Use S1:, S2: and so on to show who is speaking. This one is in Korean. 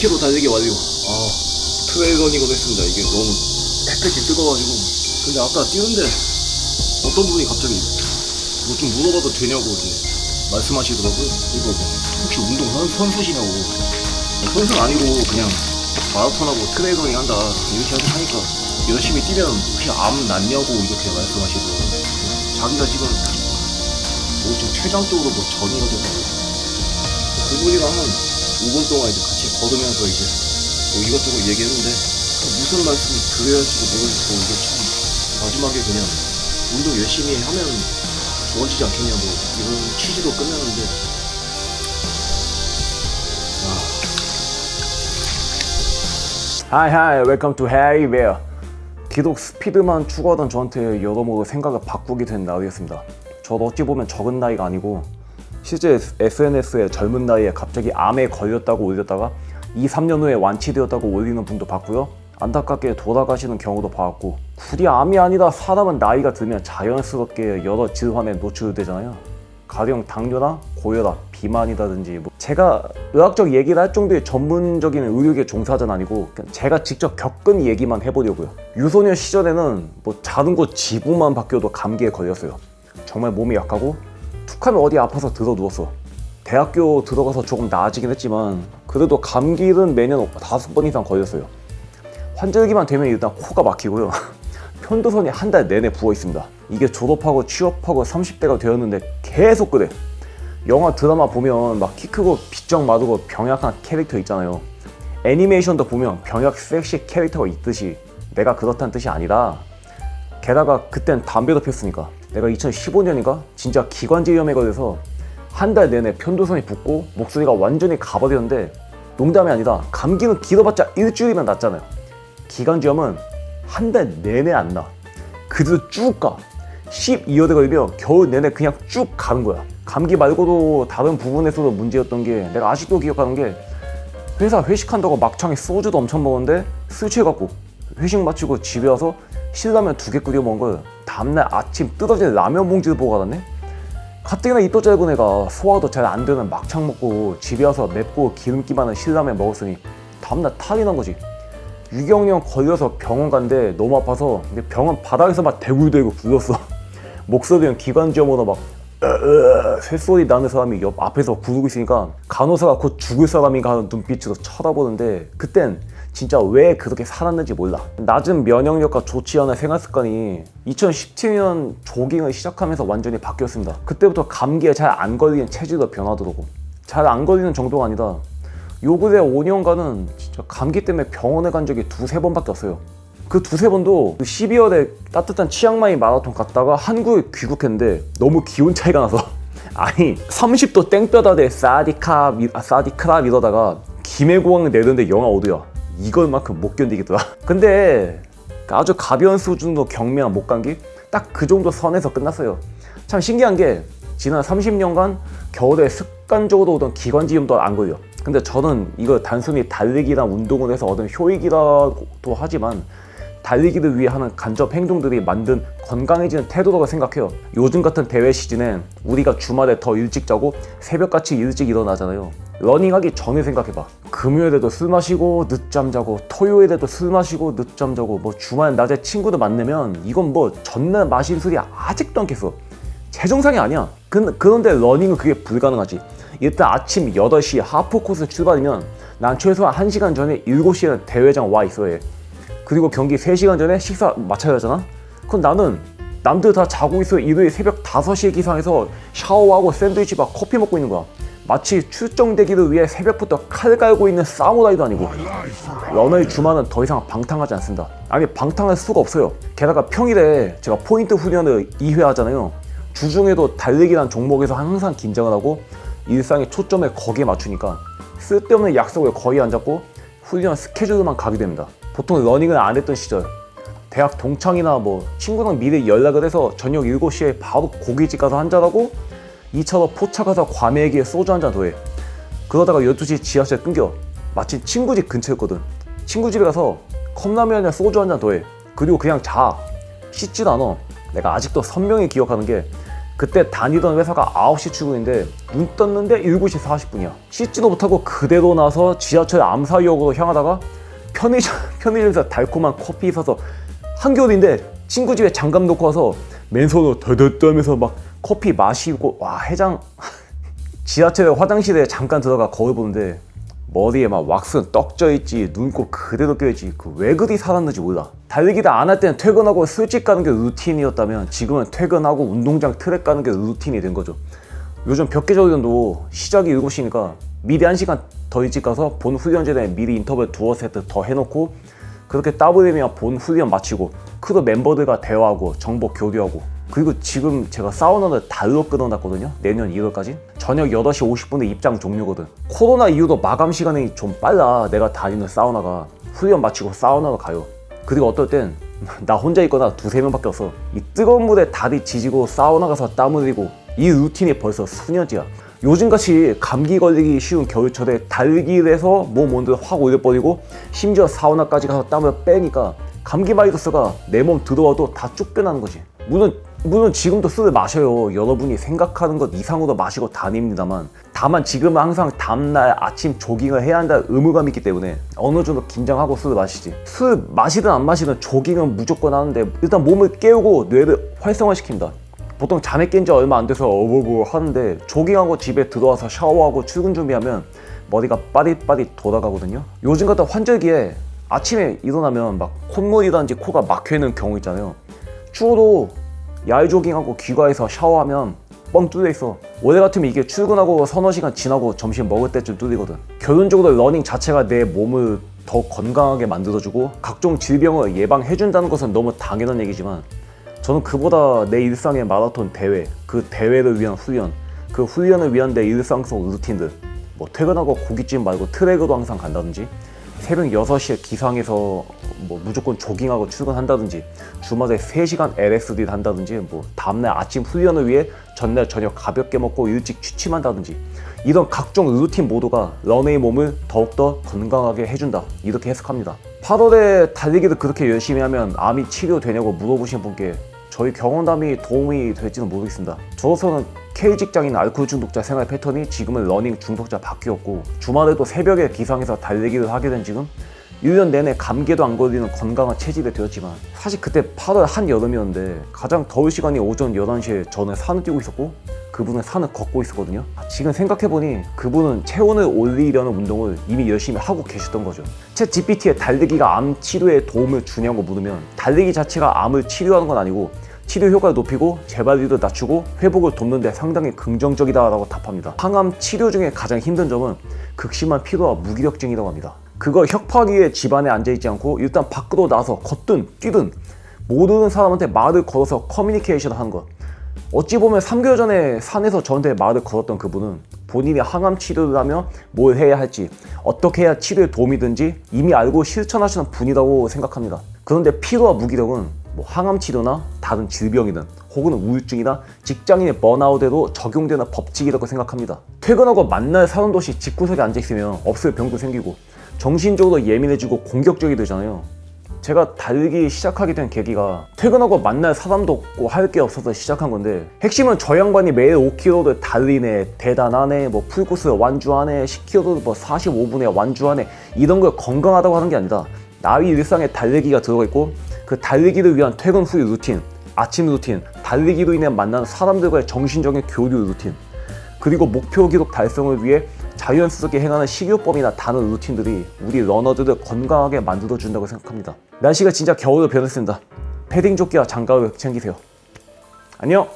S1: 10km 달리기 완료. 트레일 러닝을 했습니다. 이게 너무 햇볕이 뜨거워가지고. 근데 아까 뛰는데 어떤 분이 갑자기 뭐 좀 물어봐도 되냐고 이제 말씀하시더라고요. 이거 뭐 혹시 운동 선수시냐고. 선수는 아니고 그냥 마라톤하고 트레일 러닝 한다 이렇게 하니까 열심히 뛰면 혹시 암 낫냐고 이렇게 말씀하시더라고요. 자기가 지금 뭐 좀 췌장적으로 뭐 전이가 돼서 그분이랑 한 5분 동안 이제 같이 걸으면서 이제 뭐 이것저것 얘기했는데 무슨 말씀을 드려야 할지도 모르겠고 이게 참 마지막에 그냥 운동 열심히 하면 좋아지지 않겠냐 뭐 이런 취지로 끝내는데
S2: Hi, welcome to Harry Bear. 기독 스피드만 추구하던 저한테 여러모로 생각을 바꾸게 된 날이었습니다. 저도 어찌 보면 적은 나이가 아니고 실제 SNS에 젊은 나이에 갑자기 암에 걸렸다고 올렸다가 2-3년 후에 완치되었다고 올리는 분도 봤고요. 안타깝게 돌아가시는 경우도 봤고 굳이 암이 아니라 사람은 나이가 들면 자연스럽게 여러 질환에 노출되잖아요. 가령 당뇨나 고혈압, 비만이라든지 뭐 제가 의학적 얘기를 할 정도의 전문적인 의료계 종사자는 아니고 그냥 제가 직접 겪은 얘기만 해보려고요. 유소년 시절에는 뭐 작은 곳 지붕만 바뀌어도 감기에 걸렸어요. 정말 몸이 약하고 툭하면 어디 아파서 들어 누웠어. 대학교 들어가서 조금 나아지긴 했지만 그래도 감기는 매년 5번 이상 걸렸어요. 환절기만 되면 일단 코가 막히고요. 편도선이 한 달 내내 부어 있습니다. 이게 졸업하고 취업하고 30대가 되었는데 계속 그래. 영화 드라마 보면 막 키 크고 비쩍 마르고 병약한 캐릭터 있잖아요. 애니메이션도 보면 병약 섹시 캐릭터가 있듯이 내가 그렇다는 뜻이 아니라 게다가 그땐 담배도 폈으니까 내가 2015년인가 진짜 기관지염에 걸려서 한 달 내내 편도선이 붓고 목소리가 완전히 가버렸는데 농담이 아니라 감기는 길어봤자 일주일이면 낫잖아요. 기관지염은 한 달 내내 안 나. 그래도 쭉 가. 12월에 걸리면 겨울 내내 그냥 쭉 가는 거야. 감기 말고도 다른 부분에서도 문제였던 게 내가 아직도 기억하는 게 회사 회식한다고 막창에 소주도 엄청 먹었는데 술 취해갖고 회식 마치고 집에 와서 신라면 2개 끓여 먹은 걸 다음날 아침 뜯어진 라면 봉지를 보고 가았네. 가뜩이나 입도 짧은 애가 소화도 잘 안 되는 막창 먹고 집에 와서 맵고 기름기 많은 신라면 먹었으니 다음날 탈이 난 거지. 유경련 걸려서 병원 갔는데 너무 아파서 병원 바닥에서 막 대굴대굴 굴렀어. 목소리는 기관지염으로 막 쇳소리 나는 사람이 옆 앞에서 구르고 있으니까 간호사가 곧 죽을 사람인가 하는 눈빛으로 쳐다보는데 그땐 진짜 왜 그렇게 살았는지 몰라. 낮은 면역력과 좋지 않은 생활습관이 2017년 조깅을 시작하면서 완전히 바뀌었습니다. 그때부터 감기에 잘 안 걸리는 체질로 변하더라고. 잘 안 걸리는 정도가 아니라 요 근래 5년간은 진짜 감기 때문에 병원에 간 적이 2-3번밖에 없어요. 그 2-3번도 12월에 따뜻한 치앙마이 마라톤 갔다가 한국에 귀국했는데 너무 기온 차이가 나서 아니 30도 땡볕아래 사디크랍 이러다가 김해공항 내렸는데 영하 5도야. 이걸만큼 못 견디겠더라. 근데 아주 가벼운 수준으로 경미한 목감기 딱 그 정도 선에서 끝났어요. 참 신기한 게 지난 30년간 겨울에 습관적으로 오던 기관지염도 안 걸려. 근데 저는 이거 단순히 달리기랑 운동을 해서 얻은 효익이라고 하지만 달리기를 위해 하는 간접 행동들이 만든 건강해지는 태도라고 생각해요. 요즘 같은 대회 시즌엔 우리가 주말에 더 일찍 자고 새벽같이 일찍 일어나잖아요. 러닝하기 전에 생각해봐. 금요일에도 술 마시고 늦잠 자고 토요일에도 술 마시고 늦잠 자고 뭐 주말 낮에 친구들 만나면 이건 뭐 전날 마신 술이 아직도 않겠어. 제정상이 아니야. 그런데 러닝은 그게 불가능하지. 일단 아침 8시 하프 코스 출발이면 난 최소한 1시간 전에 7시에는 대회장 와 있어야 해. 그리고 경기 3시간 전에 식사 마쳐야 하잖아? 그럼 나는 남들 다 자고 있어 일요일 새벽 5시에 기상해서 샤워하고 샌드위치 막 커피 먹고 있는 거야. 마치 출정되기를 위해 새벽부터 칼 갈고 있는 사무라이도 아니고. 러너의 주말은 더 이상 방탕하지 않습니다. 아니 방탕할 수가 없어요. 게다가 평일에 제가 포인트 훈련을 2회 하잖아요. 주중에도 달리기란 종목에서 항상 긴장을 하고 일상의 초점을 거기에 맞추니까 쓸데없는 약속을 거의 안 잡고 훈련 스케줄만 가게 됩니다. 보통 러닝을 안 했던 시절 대학 동창이나 뭐 친구랑 미리 연락을 해서 저녁 7시에 바로 고깃집 가서 한잔하고 2차로 포차 가서 과메기에 소주 한잔 더해. 그러다가 12시 지하철 끊겨. 마침 친구 집 근처였거든. 친구 집에 가서 컵라면에 소주 한잔 더해. 그리고 그냥 자. 씻지도 않아. 내가 아직도 선명히 기억하는 게 그때 다니던 회사가 9시 출근인데 눈 떴는데 7시 40분이야. 씻지도 못하고 그대로 나서 지하철 암사역으로 향하다가 편의점에서 달콤한 커피 사서 한겨울인데 친구 집에 장갑 놓고 와서 맨손으로 더덕더면서 막 커피 마시고 와 해장. 지하철에 화장실에 잠깐 들어가 거울 보는데 머리에 막 왁스 떡져 있지, 눈곱 그대로 껴있지. 그 왜 그리 살았는지 몰라. 달리기를 안 할 때는 퇴근하고 술집 가는 게 루틴이었다면 지금은 퇴근하고 운동장 트랙 가는 게 루틴이 된 거죠. 요즘 벽계조련도 시작이 7시니까 미리 1시간 더 일찍 가서 본 훈련 전에 미리 인터벌 두어 세트 더 해놓고 그렇게 따블이면 본 훈련 마치고 크루 멤버들과 대화하고 정보 교류하고, 그리고 지금 제가 사우나를 달로 끊어놨거든요. 내년 2월까지. 저녁 8시 50분에 입장 종료거든. 코로나 이후로 마감 시간이 좀 빨라. 내가 다니는 사우나가. 훈련 마치고 사우나로 가요. 그리고 어떨 땐 나 혼자 있거나 2-3명밖에 없어. 이 뜨거운 물에 다리 지지고 사우나 가서 땀 흘리고 이 루틴이 벌써 수년째야. 요즘같이 감기 걸리기 쉬운 겨울철에 달리기를 해서 몸 온도를 확 올려버리고 심지어 사우나까지 가서 땀을 빼니까 감기 바이러스가 내 몸 들어와도 다 쫓겨나는 거지. 물론 지금도 술을 마셔요. 여러분이 생각하는 것 이상으로 마시고 다닙니다만, 다만 지금은 항상 다음날 아침 조깅을 해야 한다는 의무감이 있기 때문에 어느 정도 긴장하고 술을 마시지. 술 마시든 안 마시든 조깅은 무조건 하는데 일단 몸을 깨우고 뇌를 활성화시킨다. 보통 잠에 깬 지 얼마 안 돼서 어버버 하는데 조깅하고 집에 들어와서 샤워하고 출근 준비하면 머리가 빠릿빠릿 돌아가거든요. 요즘 같은 환절기에 아침에 일어나면 막 콧물이라든지 코가 막혀있는 경우 있잖아요. 추워도 야외 조깅하고 귀가해서 샤워하면 뻥 뚫려있어. 원래 같으면 이게 출근하고 서너 시간 지나고 점심 먹을 때쯤 뚫리거든. 결론적으로 러닝 자체가 내 몸을 더 건강하게 만들어주고 각종 질병을 예방해준다는 것은 너무 당연한 얘기지만, 저는 그보다 내 일상의 마라톤 대회, 그 대회를 위한 훈련, 그 훈련을 위한 내 일상 속 루틴들, 뭐 퇴근하고 고깃집 말고 트랙으로 항상 간다든지, 새벽 6시에 기상해서 뭐 무조건 조깅하고 출근한다든지, 주말에 3시간 LSD를 한다든지, 뭐 다음날 아침 훈련을 위해 전날 저녁 가볍게 먹고 일찍 취침한다든지, 이런 각종 루틴 모두가 런웨이 몸을 더욱더 건강하게 해준다, 이렇게 해석합니다. 8월에 달리기를 그렇게 열심히 하면 암이 치료되냐고 물어보신 분께 저희 경험담이 도움이 될지는 모르겠습니다. 저로서는 K직장인 알코올 중독자 생활 패턴이 지금은 러닝 중독자 바뀌었고, 주말에도 새벽에 기상해서 달리기를 하게 된 지금 1년 내내 감기에도 안 걸리는 건강한 체질이 되었지만, 사실 그때 8월 한여름이었는데 가장 더울 시간이 오전 11시에 저는 산을 뛰고 있었고 그분은 산을 걷고 있었거든요. 지금 생각해보니 그분은 체온을 올리려는 운동을 이미 열심히 하고 계셨던 거죠. 챗 GPT에 달리기가 암 치료에 도움을 주냐고 물으면 달리기 자체가 암을 치료하는 건 아니고 치료 효과를 높이고 재발률을 낮추고 회복을 돕는 데 상당히 긍정적이다라고 답합니다. 항암 치료 중에 가장 힘든 점은 극심한 피로와 무기력증이라고 합니다. 그걸 혁파기 위해 집안에 앉아있지 않고 일단 밖으로 나서 걷든 뛰든 모르는 사람한테 말을 걸어서 커뮤니케이션을 하는 것. 어찌 보면 3개월 전에 산에서 저한테 말을 걸었던 그분은 본인이 항암 치료를 하며 뭘 해야 할지, 어떻게 해야 치료에 도움이 되는지 이미 알고 실천하시는 분이라고 생각합니다. 그런데 피로와 무기력은 뭐 항암 치료나 다른 질병이든 혹은 우울증이나 직장인의 번아웃에도 적용되는 법칙이라고 생각합니다. 퇴근하고 만날 사람도 없이 집구석에 앉아있으면 없을 병도 생기고 정신적으로 예민해지고 공격적이 되잖아요. 제가 달리기 시작하게 된 계기가 퇴근하고 만날 사람도 없고 할 게 없어서 시작한 건데, 핵심은 저 양반이 매일 5km를 달리네, 대단하네, 뭐 풀코스 완주하네, 10km를 뭐 45분에 완주하네, 이런 걸 건강하다고 하는 게 아니라 나의 일상에 달리기가 들어가 있고 그 달리기를 위한 퇴근 후의 루틴, 아침 루틴, 달리기로 인해 만나는 사람들과의 정신적인 교류 루틴, 그리고 목표 기록 달성을 위해 자연스럽게 행하는 식이요법이나 다른 루틴들이 우리 러너들을 건강하게 만들어준다고 생각합니다. 날씨가 진짜 겨울로 변했습니다. 패딩 조끼와 장갑을 챙기세요. 안녕!